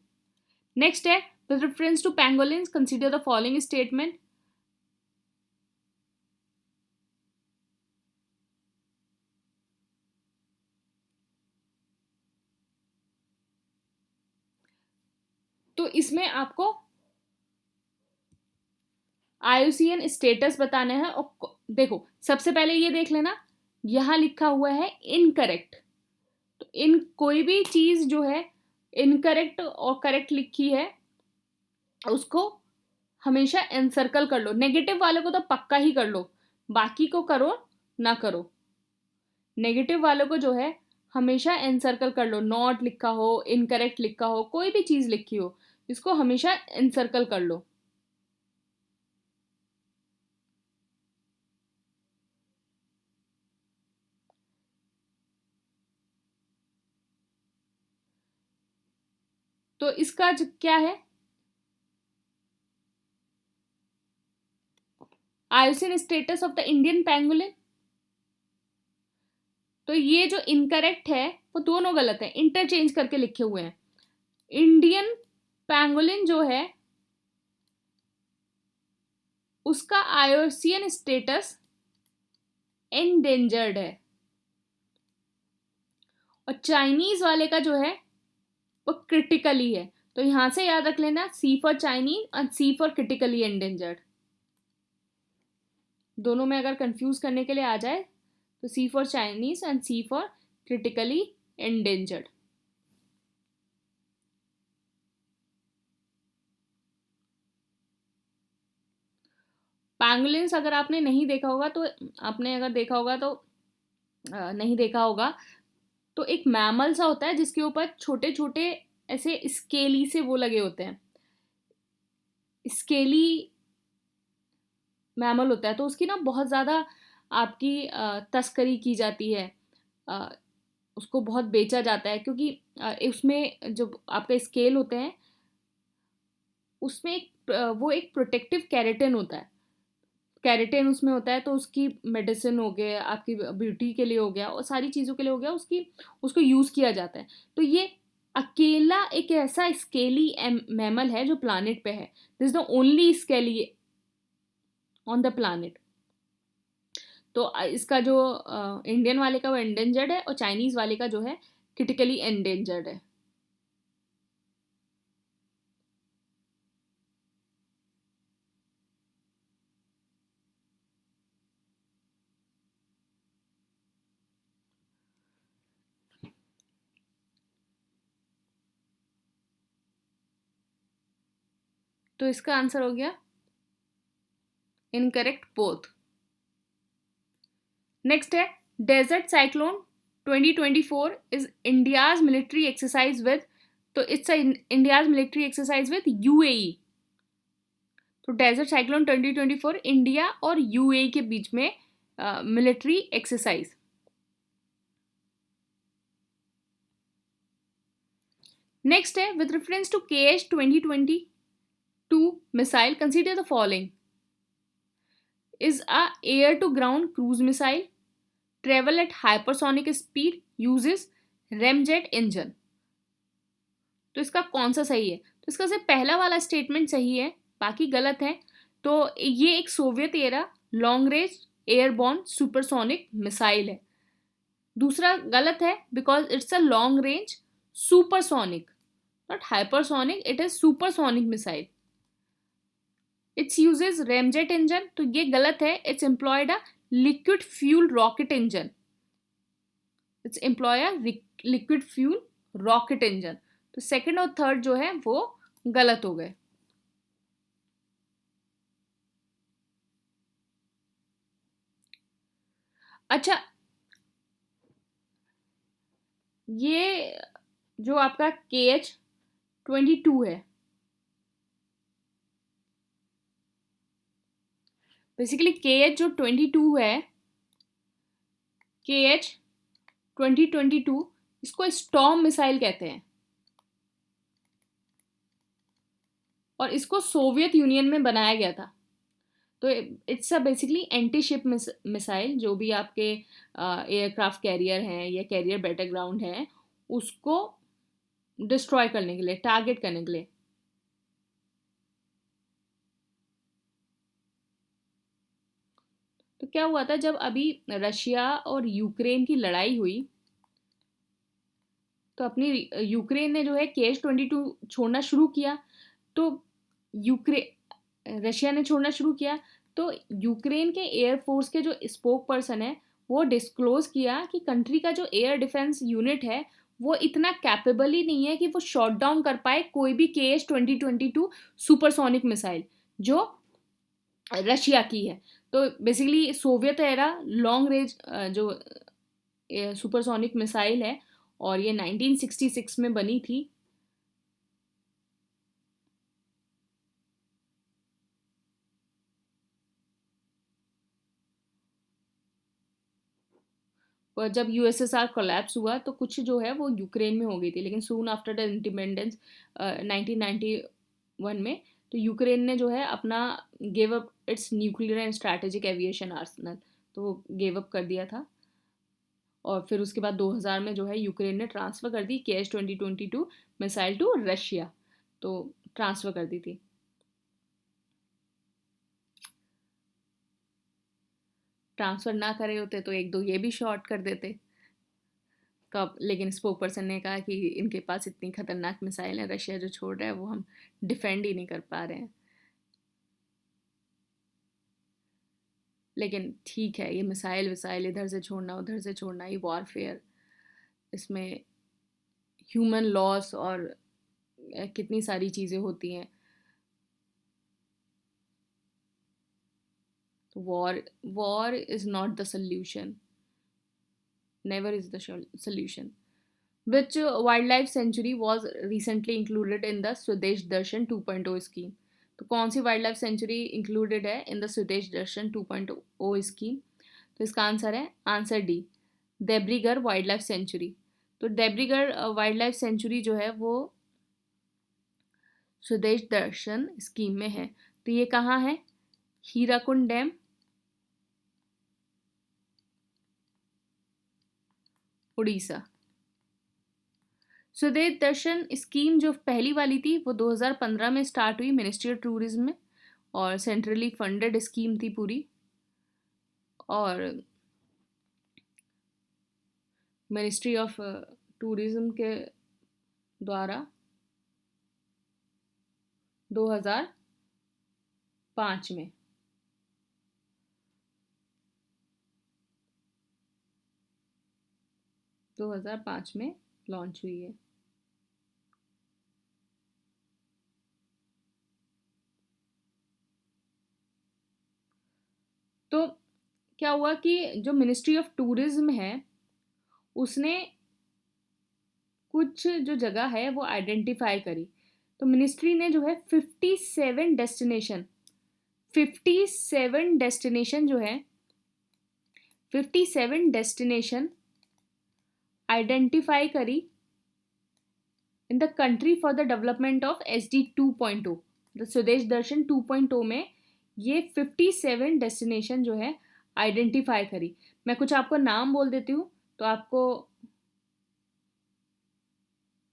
नेक्स्ट है, with reference to pangolins consider the following statement. तो इसमें आपको IUCN स्टेटस बताने हैं। और देखो, सबसे पहले ये देख लेना, यहां लिखा हुआ है इनकरेक्ट। तो इन कोई भी चीज जो है इनकरेक्ट और करेक्ट लिखी है उसको हमेशा एनसर्कल कर लो। नेगेटिव वाले को तो पक्का ही कर लो, बाकी को करो ना करो। नेगेटिव वालों को जो है हमेशा एनसर्कल कर लो, नॉट लिखा हो, इनकरेक्ट लिखा हो, कोई भी चीज लिखी हो, इसको हमेशा एनसर्कल कर लो। तो इसका क्या है, IUCN status of the Indian pangolin. तो ये जो इनकरेक्ट है वो दोनों गलत है, इंटरचेंज करके लिखे हुए हैं। इंडियन पैंगोलिन जो है उसका आयुसियन स्टेटस एंडेंजर्ड है, और चाइनीज वाले का जो है वो क्रिटिकली है। तो यहां से याद रख लेना, C फॉर चाइनीज और C फॉर क्रिटिकली एंडेंजर्ड। दोनों में अगर कंफ्यूज करने के लिए आ जाए तो C for Chinese and C for critically endangered. Pangolins अगर आपने नहीं देखा होगा तो, आपने अगर देखा होगा तो नहीं देखा होगा, तो एक मैमल सा होता है जिसके ऊपर छोटे छोटे ऐसे स्केली से वो लगे होते हैं, स्केली मैमल होता है। तो उसकी ना बहुत ज़्यादा आपकी तस्करी की जाती है, उसको बहुत बेचा जाता है, क्योंकि उसमें जो आपका स्केल होते हैं उसमें वो एक प्रोटेक्टिव कैरेटिन होता है, कैरेटिन उसमें होता है, तो उसकी मेडिसिन हो गया, आपकी ब्यूटी के लिए हो गया, और सारी चीज़ों के लिए हो गया, उसको यूज़ किया जाता है। तो ये अकेला एक ऐसा स्केली मैमल है जो प्लानिट पे है, this is the only scaly on the planet. तो इसका जो इंडियन वाले का वो एंडेंजर्ड है, और चाइनीज वाले का जो है क्रिटिकली एंडेंजर्ड है। तो इसका आंसर हो गया इनकरेक्ट बोथ। नेक्स्ट है desert cyclone 2024 is India's military exercise with, तो it's India's military exercise with UAE. तो डेजर्ट साइक्लोन 2024 इंडिया और यूएई के बीच में मिलिट्री एक्सरसाइज। नेक्स्ट है with reference to KH-2022 missile consider the following, is a air to ground cruise missile, travel at hypersonic speed, uses ramjet engine। तो इसका कौन सा सही है? तो इसका सिर्फ पहला वाला स्टेटमेंट सही है, बाकी गलत है। तो ये एक Soviet era long range airborne supersonic missile है। दूसरा गलत है because it's a long range supersonic, not hypersonic, it is supersonic missile. It's uses ramjet engine, तो ये गलत है, it's employed a liquid fuel rocket engine, it's employ a liquid fuel rocket engine. तो second और third जो है वो गलत हो गए। अच्छा, ये जो आपका KH-22 है, बेसिकली KH जो 22 है, KH-2022, इसको स्टॉर्म मिसाइल कहते हैं, और इसको सोवियत यूनियन में बनाया गया था। तो it's a basically anti ship missile, जो भी आपके एयरक्राफ्ट कैरियर हैं या कैरियर बैटल ग्राउंड हैं उसको डिस्ट्रॉय करने के लिए, टारगेट करने के लिए। तो क्या हुआ था जब अभी रशिया और यूक्रेन की लड़ाई हुई, तो अपनी यूक्रेन ने जो है KH-22 छोड़ना शुरू किया। तो रशिया ने छोड़ना शुरू किया, तो यूक्रेन के एयरफोर्स के जो स्पोक पर्सन है वो डिस्क्लोज किया कि कंट्री का जो एयर डिफेंस यूनिट है वो इतना कैपेबल ही नहीं है कि वो शॉट डाउन कर पाए कोई भी KH-2022 सुपरसोनिक मिसाइल जो रशिया की है। तो basically Soviet era long range जो सुपरसोनिक मिसाइल है, और ये 1966 में बनी थी। और जब USSR कोलैप्स हुआ तो कुछ जो है वो यूक्रेन में हो गई थी, लेकिन सून आफ्टर द इंडिपेंडेंस 1991 में, तो यूक्रेन ने जो है अपना give up it's nuclear and strategic aviation Arsenal, तो वो गिव अप कर दिया था। और फिर उसके बाद 2000 में जो है यूक्रेन ने ट्रांसफ़र कर दी KH-2022 मिसाइल टू रशिया, तो ट्रांसफ़र कर दी थी। ट्रांसफ़र ना करे होते तो एक दो ये भी शॉर्ट कर देते कब, लेकिन स्पोक पर्सन ने कहा कि इनके पास इतनी खतरनाक मिसाइल है रशिया जो छोड़ रहा है, वो हम डिफेंड ही नहीं कर पा रहे हैं। लेकिन ठीक है, ये मिसाइल विसाइल इधर से छोड़ना उधर से छोड़ना, ये वॉरफेयर, इसमें ह्यूमन लॉस और कितनी सारी चीज़ें होती हैं। तो war is not the solution, never is the solution. Which wildlife sanctuary was recently included in the Swadesh Darshan 2.0 scheme? तो कौन सी वाइल्ड लाइफ सेंचुरी इंक्लूडेड है इन द स्वदेश दर्शन 2.0 स्कीम? तो इसका आंसर है answer D, Debrigarh wild life sanctuary. तो Debrigarh wild life century जो है वो स्वदेश दर्शन स्कीम में है। तो ये कहाँ है? हीराकुंड डैम, उड़ीसा। स्वदेश दर्शन स्कीम जो पहली वाली थी वो 2015 में स्टार्ट हुई मिनिस्ट्री ऑफ टूरिज्म में, और सेंट्रली फंडेड स्कीम थी पूरी, और मिनिस्ट्री ऑफ टूरिज्म के द्वारा 2005 में। लॉन्च हुई है। तो क्या हुआ कि जो मिनिस्ट्री ऑफ टूरिज्म है उसने कुछ जो जगह है वो आइडेंटिफाई करी। तो मिनिस्ट्री ने जो है 57 डेस्टिनेशन जो है 57 डेस्टिनेशन आइडेंटिफाई करी in the country for the development of SD 2.0, the स्वदेश दर्शन 2.0 में ये 57 डेस्टिनेशन जो है आइडेंटिफाई करी। मैं कुछ आपको नाम बोल देती हूँ तो आपको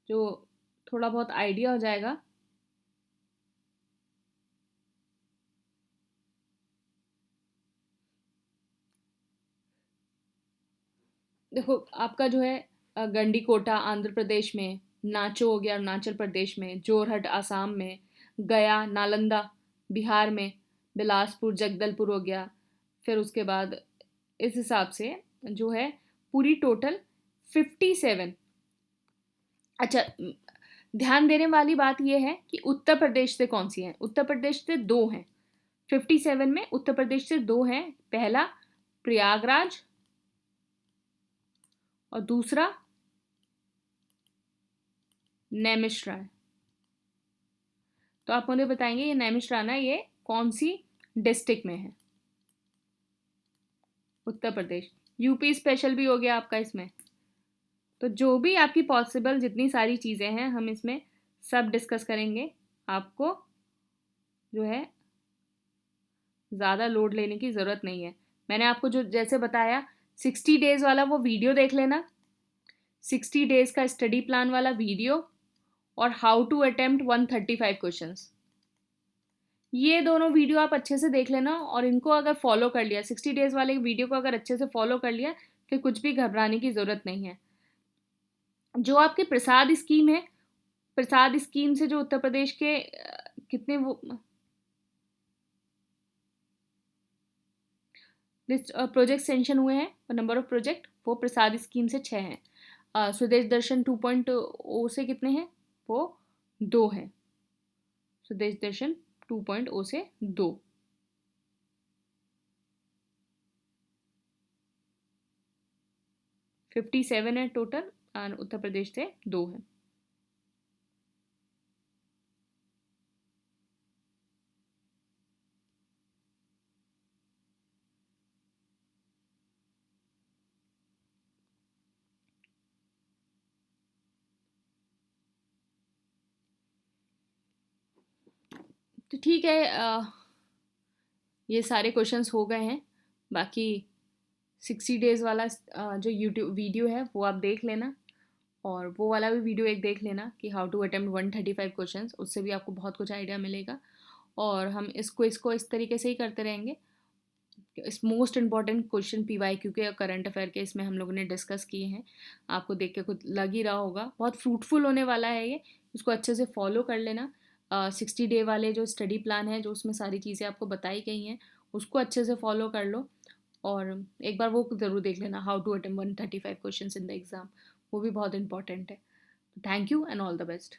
जो थोड़ा बहुत आइडिया हो जाएगा। देखो आपका जो है गंडीकोटा आंध्र प्रदेश में, नाचो हो गया अरुणाचल प्रदेश में, जोरहट आसाम में, गया नालंदा बिहार में, बिलासपुर जगदलपुर हो गया। फिर उसके बाद इस हिसाब से जो है पूरी टोटल 57। अच्छा, ध्यान देने वाली बात यह है कि उत्तर प्रदेश से कौन सी है? उत्तर प्रदेश से 2 हैं 57 में, उत्तर प्रदेश से 2 हैं। पहला प्रयागराज और दूसरा नैमिषारण्य। तो आप मुझे बताएंगे ये नैमिषारण्य ये कौन सी डिस्ट्रिक्ट में है? उत्तर प्रदेश। यूपी स्पेशल भी हो गया आपका इसमें। तो जो भी आपकी पॉसिबल जितनी सारी चीज़ें हैं हम इसमें सब डिस्कस करेंगे। आपको जो है ज़्यादा लोड लेने की ज़रूरत नहीं है। मैंने आपको जो जैसे बताया 60 डेज़ वाला वो वीडियो देख लेना, 60 डेज़ का स्टडी प्लान वाला वीडियो, और हाउ टू अटेम्प्ट 135 क्वेश्चंस, ये दोनों वीडियो आप अच्छे से देख लेना। और इनको अगर फॉलो कर लिया, 60 डेज़ वाले वीडियो को अगर अच्छे से फॉलो कर लिया, फिर कुछ भी घबराने की ज़रूरत नहीं है। जो आपकी प्रसाद स्कीम है, प्रसाद स्कीम से जो उत्तर प्रदेश के कितने वो प्रोजेक्ट सेंशन हुए हैं, नंबर ऑफ प्रोजेक्ट, वो प्रसाद स्कीम से 6 हैं। स्वदेश दर्शन 2.0 से कितने हैं? वो 2 हैं। स्वदेश दर्शन 2.0 से 2। फिफ्टी 57 है टोटल, और उत्तर प्रदेश से 2 हैं। तो ठीक है, ये सारे क्वेश्चंस हो गए हैं। बाकी 60 डेज़ वाला जो यूट्यूब वीडियो है वो आप देख लेना, और वो वाला भी वीडियो एक देख लेना कि हाउ टू अटेम्प्ट 135 क्वेश्चंस, उससे भी आपको बहुत कुछ आइडिया मिलेगा। और हम इसको इसको इस तरीके से ही करते रहेंगे। इस मोस्ट इंपॉर्टेंट क्वेश्चन PYQ के करंट अफेयर के इसमें हम लोगों ने डिस्कस किए हैं। आपको देख के खुद लग ही रहा होगा बहुत फ्रूटफुल होने वाला है ये। इसको अच्छे से फॉलो कर लेना। 60 डे वाले जो स्टडी प्लान है, जो उसमें सारी चीज़ें आपको बताई गई हैं, उसको अच्छे से फॉलो कर लो। और एक बार वो ज़रूर देख लेना, how to attempt 135 question in the exam, वो भी बहुत इंपॉर्टेंट है। Thank you and all the best.